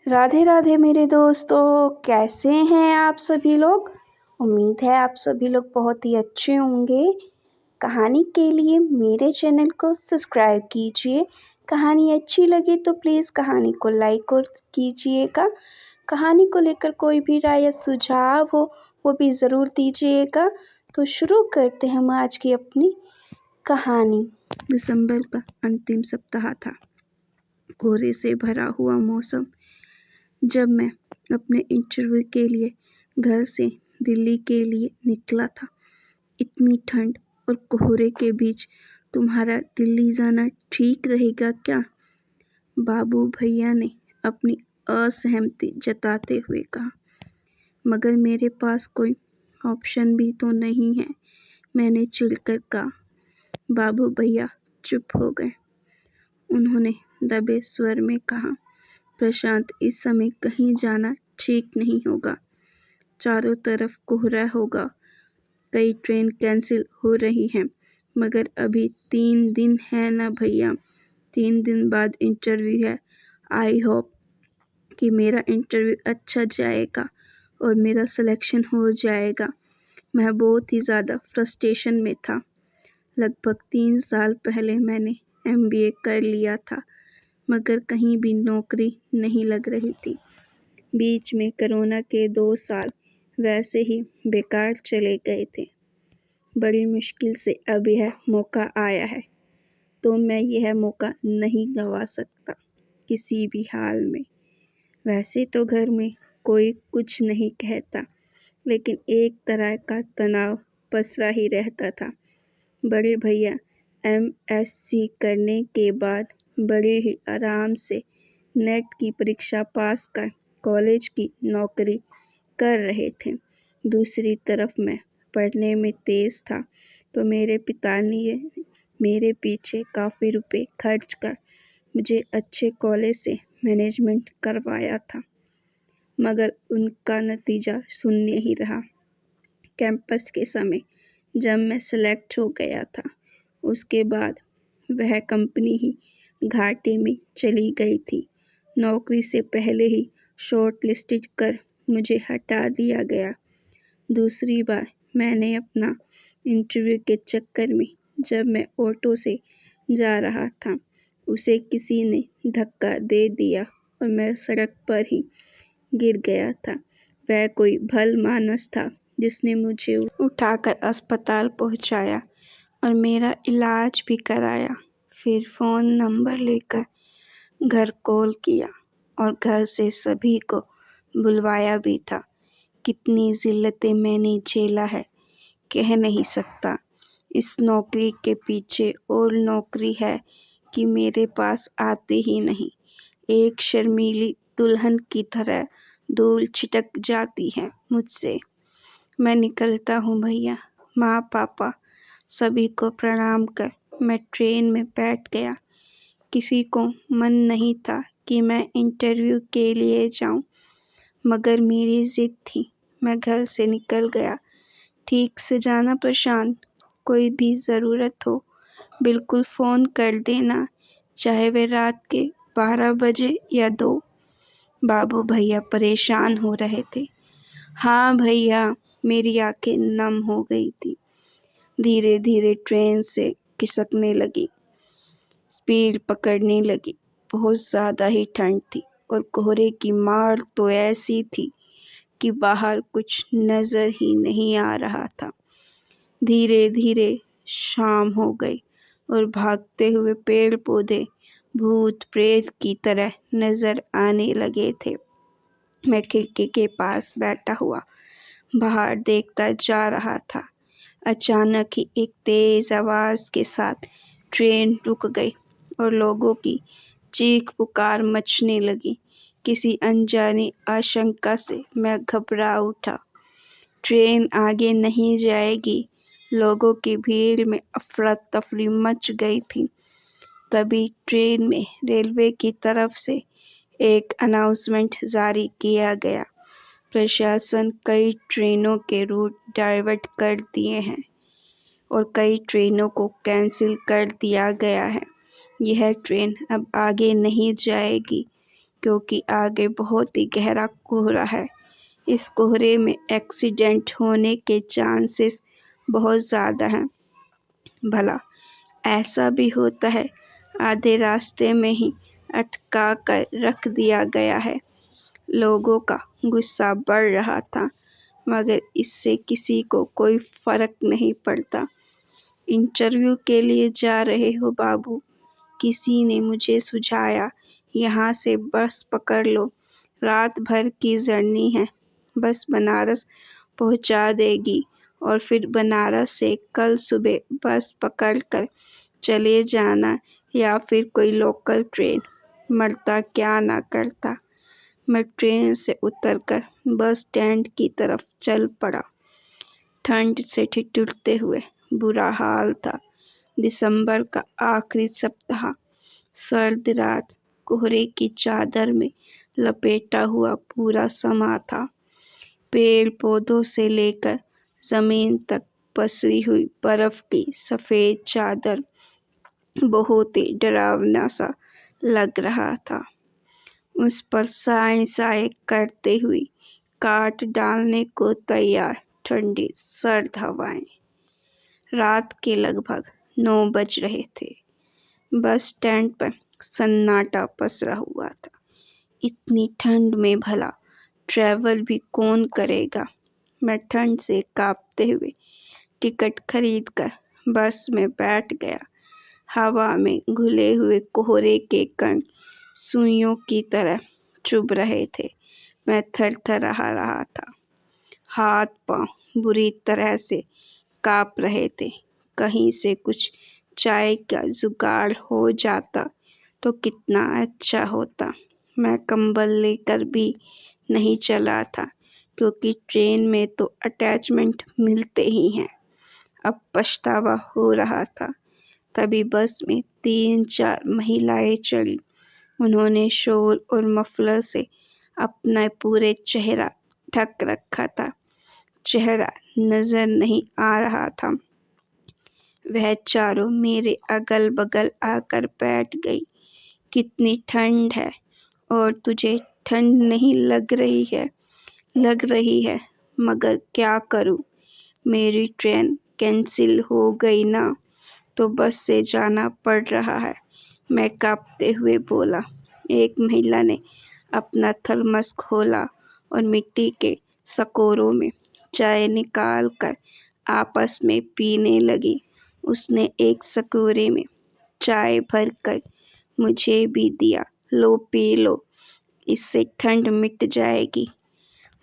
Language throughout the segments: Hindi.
राधे राधे मेरे दोस्तों, कैसे हैं आप सभी लोग। उम्मीद है आप सभी लोग बहुत ही अच्छे होंगे। कहानी के लिए मेरे चैनल को सब्सक्राइब कीजिए। कहानी अच्छी लगे तो प्लीज़ कहानी को लाइक और कीजिएगा। कहानी को लेकर कोई भी राय या सुझाव हो वो भी ज़रूर दीजिएगा। तो शुरू करते हैं हम आज की अपनी कहानी। दिसंबर का अंतिम सप्ताह था। कोहरे से भरा हुआ मौसम। जब मैं अपने इंटरव्यू के लिए घर से दिल्ली के लिए निकला था, इतनी ठंड और कोहरे के बीच तुम्हारा दिल्ली जाना ठीक रहेगा क्या? बाबू भैया ने अपनी असहमति जताते हुए कहा। मगर मेरे पास कोई ऑप्शन भी तो नहीं है, मैंने चिढ़कर कहा। बाबू भैया चुप हो गए। उन्होंने दबे स्वर में कहा, प्रशांत, इस समय कहीं जाना ठीक नहीं होगा। चारों तरफ कोहरा होगा, कई ट्रेन कैंसिल हो रही हैं। मगर अभी 3 दिन है ना भैया, 3 दिन बाद इंटरव्यू है। आई होप कि मेरा इंटरव्यू अच्छा जाएगा और मेरा सिलेक्शन हो जाएगा। मैं बहुत ही ज़्यादा फ्रस्ट्रेशन में था। लगभग 3 साल पहले मैंने MBA कर लिया था, मगर कहीं भी नौकरी नहीं लग रही थी। बीच में कोरोना के 2 साल वैसे ही बेकार चले गए थे। बड़ी मुश्किल से अब यह मौका आया है, तो मैं यह मौका नहीं गंवा सकता किसी भी हाल में। वैसे तो घर में कोई कुछ नहीं कहता, लेकिन एक तरह का तनाव पसरा ही रहता था। बड़े भैया MSc करने के बाद बड़े ही आराम से नेट की परीक्षा पास कर कॉलेज की नौकरी कर रहे थे। दूसरी तरफ मैं पढ़ने में तेज़ था, तो मेरे पिता ने मेरे पीछे काफ़ी रुपए खर्च कर मुझे अच्छे कॉलेज से मैनेजमेंट करवाया था, मगर उनका नतीजा शून्य ही रहा। कैंपस के समय जब मैं सेलेक्ट हो गया था, उसके बाद वह कंपनी ही घाटे में चली गई थी। नौकरी से पहले ही शॉर्ट लिस्टेड कर मुझे हटा दिया गया। दूसरी बार मैंने अपना इंटरव्यू के चक्कर में जब मैं ऑटो से जा रहा था, उसे किसी ने धक्का दे दिया और मैं सड़क पर ही गिर गया था। वह कोई भलमानस था जिसने मुझे उठाकर अस्पताल पहुंचाया और मेरा इलाज भी कराया। फिर फ़ोन नंबर लेकर घर कॉल किया और घर से सभी को बुलवाया भी था। कितनी ज़िल्लतें मैंने झेला है, कह नहीं सकता। इस नौकरी के पीछे और नौकरी है कि मेरे पास आती ही नहीं। एक शर्मीली दुल्हन की तरह धूल छिटक जाती है मुझसे। मैं निकलता हूँ भैया। माँ पापा सभी को प्रणाम कर मैं ट्रेन में बैठ गया। किसी को मन नहीं था कि मैं इंटरव्यू के लिए जाऊं, मगर मेरी जिद थी। मैं घर से निकल गया। ठीक से जाना प्रशांत, कोई भी ज़रूरत हो बिल्कुल फ़ोन कर देना, चाहे वे रात के 12 बजे या 2। बाबू भैया परेशान हो रहे थे। हाँ भैया, मेरी आंखें नम हो गई थी। धीरे धीरे ट्रेन से खिसकने लगी, स्पीड पकड़ने लगी। बहुत ज़्यादा ही ठंड थी और कोहरे की मार तो ऐसी थी कि बाहर कुछ नज़र ही नहीं आ रहा था। धीरे धीरे शाम हो गई और भागते हुए पेड़ पौधे भूत प्रेत की तरह नज़र आने लगे थे। मैं खिड़की के पास बैठा हुआ बाहर देखता जा रहा था। अचानक ही एक तेज़ आवाज़ के साथ ट्रेन रुक गई और लोगों की चीख पुकार मचने लगी। किसी अनजानी आशंका से मैं घबरा उठा। ट्रेन आगे नहीं जाएगी। लोगों की भीड़ में अफरा तफरी मच गई थी। तभी ट्रेन में रेलवे की तरफ से एक अनाउंसमेंट जारी किया गया। प्रशासन कई ट्रेनों के रूट डाइवर्ट कर दिए हैं और कई ट्रेनों को कैंसिल कर दिया गया है। यह ट्रेन अब आगे नहीं जाएगी। क्योंकि आगे बहुत ही गहरा कोहरा है। इस कोहरे में एक्सीडेंट होने के चांसेस बहुत ज़्यादा हैं। भला ऐसा भी होता है, आधे रास्ते में ही अटका कर रख दिया गया है। लोगों का गुस्सा बढ़ रहा था, मगर इससे किसी को कोई फर्क नहीं पड़ता। इंटरव्यू के लिए जा रहे हो बाबू? किसी ने मुझे सुझाया। यहाँ से बस पकड़ लो, रात भर की जर्नी है। बस बनारस पहुँचा देगी और फिर बनारस से कल सुबह बस पकड़ कर चले जाना या फिर कोई लोकल ट्रेन। मरता क्या ना करता। मैं ट्रेन से उतरकर बस स्टैंड की तरफ चल पड़ा। ठंड से ठिठुरते हुए बुरा हाल था। दिसंबर का आखिरी सप्ताह, सर्द रात, कोहरे की चादर में लपेटा हुआ पूरा समा था। पेड़ पौधों से लेकर जमीन तक पसरी हुई बर्फ की सफेद चादर बहुत ही डरावना सा लग रहा था। उस पर साए साए करते हुए काट डालने को तैयार ठंडी सर्द हवाएं। रात के लगभग 9 बज रहे थे। बस स्टैंड पर सन्नाटा पसरा हुआ था। इतनी ठंड में भला ट्रैवल भी कौन करेगा। मैं ठंड से कांपते हुए टिकट खरीदकर बस में बैठ गया। हवा में घुले हुए कोहरे के कण सुइयों की तरह चुभ रहे थे। मैं थरथरा रहा था। हाथ पांव बुरी तरह से कांप रहे थे। कहीं से कुछ चाय का जुगाड़ हो जाता तो कितना अच्छा होता। मैं कंबल लेकर भी नहीं चला था, क्योंकि ट्रेन में तो अटैचमेंट मिलते ही हैं। अब पछतावा हो रहा था। तभी बस में 3-4 महिलाएं चली। उन्होंने शॉल और मफलर से अपना पूरे चेहरा ढक रखा था। चेहरा नजर नहीं आ रहा था। वह चारों मेरे अगल बगल आकर बैठ गई। कितनी ठंड है और तुझे ठंड नहीं लग रही है? लग रही है, मगर क्या करूं? मेरी ट्रेन कैंसिल हो गई ना, तो बस से जाना पड़ रहा है, मैं कांपते हुए बोला। एक महिला ने अपना थर्मस खोला और मिट्टी के सकोरों में चाय निकाल कर आपस में पीने लगी। उसने एक सकोरे में चाय भरकर मुझे भी दिया। लो पी लो, इससे ठंड मिट जाएगी।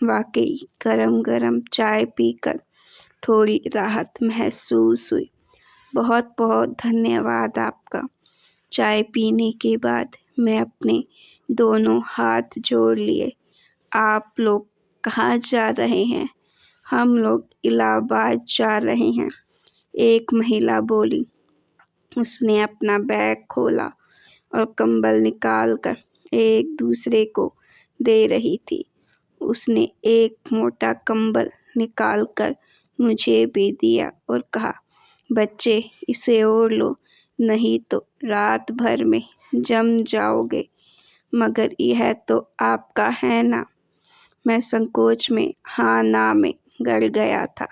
वाकई गरम गरम चाय पीकर थोड़ी राहत महसूस हुई। बहुत बहुत धन्यवाद आपका। चाय पीने के बाद मैं अपने दोनों हाथ जोड़ लिए। आप लोग कहाँ जा रहे हैं? हम लोग इलाहाबाद जा रहे हैं, एक महिला बोली। उसने अपना बैग खोला और कंबल निकाल कर एक दूसरे को दे रही थी। उसने एक मोटा कंबल निकाल कर मुझे भी दिया और कहा, बच्चे इसे ओढ़ लो, नहीं तो रात भर में जम जाओगे। मगर यह तो आपका है ना? मैं संकोच में हाँ ना में गड़ गया था।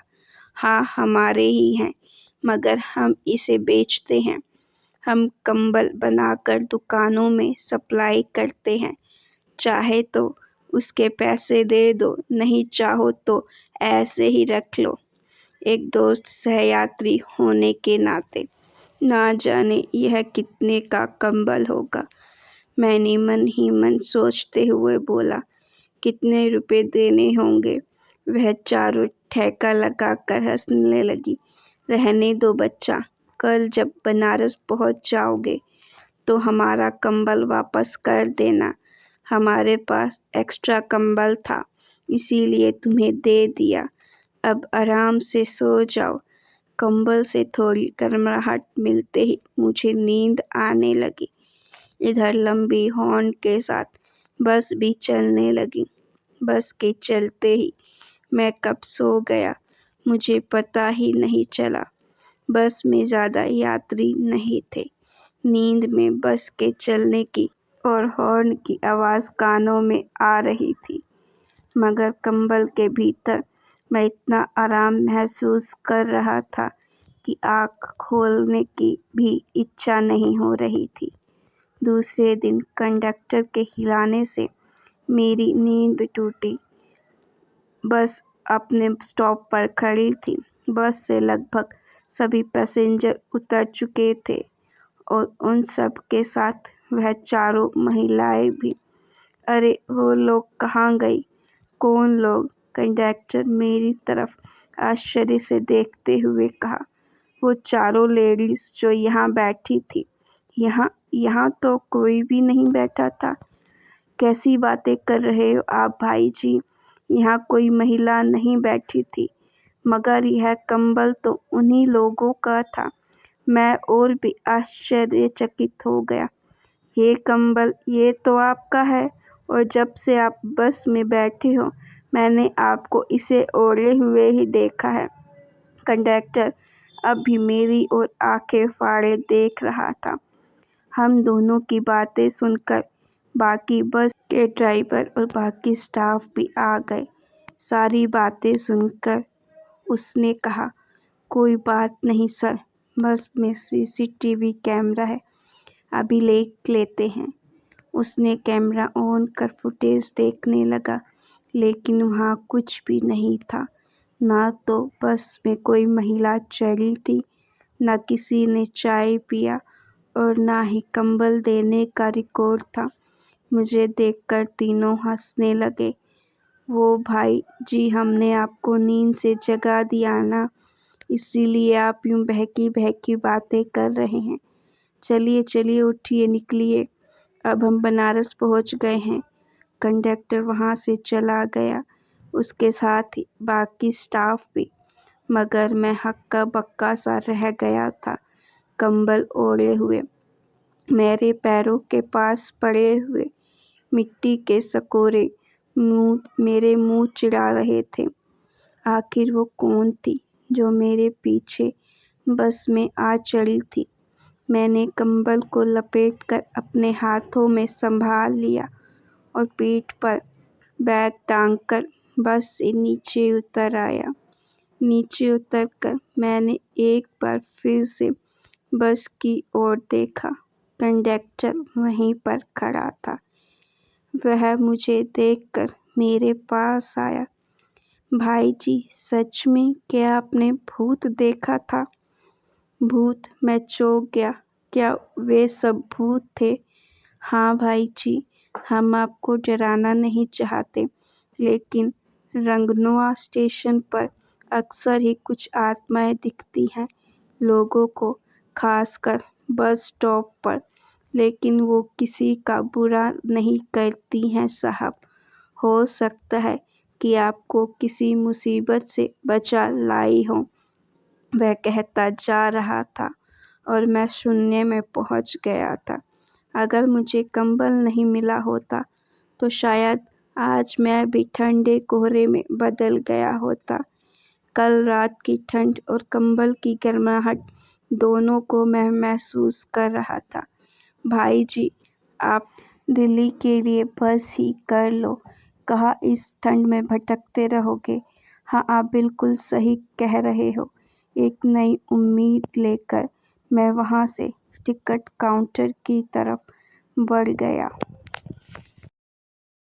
हाँ, हमारे ही हैं, मगर हम इसे बेचते हैं। हम कंबल बनाकर दुकानों में सप्लाई करते हैं। चाहे तो उसके पैसे दे दो, नहीं चाहो तो ऐसे ही रख लो। एक दोस्त सहयात्री होने के नाते ना जाने यह कितने का कंबल होगा। मैंने मन ही मन सोचते हुए बोला, कितने रुपए देने होंगे? वह चारों ठेका लगाकर हंसने लगी। रहने दो बच्चा, कल जब बनारस पहुंच जाओगे तो हमारा कंबल वापस कर देना। हमारे पास एक्स्ट्रा कंबल था, इसीलिए तुम्हें दे दिया। अब आराम से सो जाओ। कंबल से थोड़ी गर्माहट मिलते ही मुझे नींद आने लगी। इधर लंबी हॉर्न के साथ बस भी चलने लगी। बस के चलते ही मैं कब सो गया मुझे पता ही नहीं चला। बस में ज़्यादा यात्री नहीं थे। नींद में बस के चलने की और हॉर्न की आवाज़ कानों में आ रही थी, मगर कंबल के भीतर मैं इतना आराम महसूस कर रहा था कि आँख खोलने की भी इच्छा नहीं हो रही थी। दूसरे दिन कंडक्टर के हिलाने से मेरी नींद टूटी। बस अपने स्टॉप पर खड़ी थी। बस से लगभग सभी पैसेंजर उतर चुके थे और उन सब के साथ वह चारों महिलाएं भी। अरे वो लोग कहाँ गई? कौन लोग? कंडक्टर मेरी तरफ आश्चर्य से देखते हुए कहा। वो चारों लेडीज जो यहाँ बैठी थी। यहाँ तो कोई भी नहीं बैठा था। कैसी बातें कर रहे हो आप भाई जी? यहाँ कोई महिला नहीं बैठी थी, मगर यह कंबल तो उन्हीं लोगों का था। मैं और भी आश्चर्यचकित हो गया। ये कंबल ये तो आपका है, और जब से आप बस में बैठे हो मैंने आपको इसे ओढ़े हुए ही देखा है। कंडक्टर अब भी मेरी ओर आंखें फाड़े देख रहा था। हम दोनों की बातें सुनकर बाकी बस के ड्राइवर और बाकी स्टाफ भी आ गए। सारी बातें सुनकर उसने कहा, कोई बात नहीं सर, बस में सीसीटीवी कैमरा है, अभी लेते हैं। उसने कैमरा ऑन कर फुटेज देखने लगा, लेकिन वहाँ कुछ भी नहीं था। ना तो बस में कोई महिला चढ़ी थी, न किसी ने चाय पिया और ना ही कंबल देने का रिकॉर्ड था। मुझे देखकर तीनों हंसने लगे। वो भाई जी, हमने आपको नींद से जगा दिया ना, इसीलिए आप यूं बहकी बहकी बातें कर रहे हैं। चलिए चलिए उठिए, निकलिए, अब हम बनारस पहुंच गए हैं। कंडक्टर वहां से चला गया, उसके साथ ही बाकी स्टाफ भी, मगर मैं हक्का बक्का सा रह गया था, कंबल ओढ़े हुए। मेरे पैरों के पास पड़े हुए मिट्टी के सकोरे मेरे मुंह चिढ़ा रहे थे। आखिर वो कौन थी जो मेरे पीछे बस में आ चढ़ी थी? मैंने कंबल को लपेटकर अपने हाथों में संभाल लिया और पीठ पर बैग टांगकर बस से नीचे उतर आया। नीचे उतरकर मैंने एक बार फिर से बस की ओर देखा। कंडक्टर वहीं पर खड़ा था। वह मुझे देखकर मेरे पास आया। भाई जी, सच में क्या आपने भूत देखा था? भूत? मैं चौंक गया। क्या वे सब भूत थे? हाँ भाई जी, हम आपको डराना नहीं चाहते, लेकिन रंगनोआ स्टेशन पर अक्सर ही कुछ आत्माएं दिखती हैं लोगों को, खासकर बस स्टॉप पर, लेकिन वो किसी का बुरा नहीं करती हैं साहब। हो सकता है कि आपको किसी मुसीबत से बचा लाई हो। वह कहता जा रहा था और मैं शून्य में पहुंच गया था। अगर मुझे कंबल नहीं मिला होता तो शायद आज मैं भी ठंडे कोहरे में बदल गया होता। कल रात की ठंड और कंबल की गर्माहट दोनों को मैं महसूस कर रहा था। भाई जी, आप दिल्ली के लिए बस ही कर लो। कहाँ इस ठंड में भटकते रहोगे? हाँ, आप बिल्कुल सही कह रहे हो। एक नई उम्मीद लेकर मैं वहाँ से टिकट काउंटर की तरफ बढ़ गया।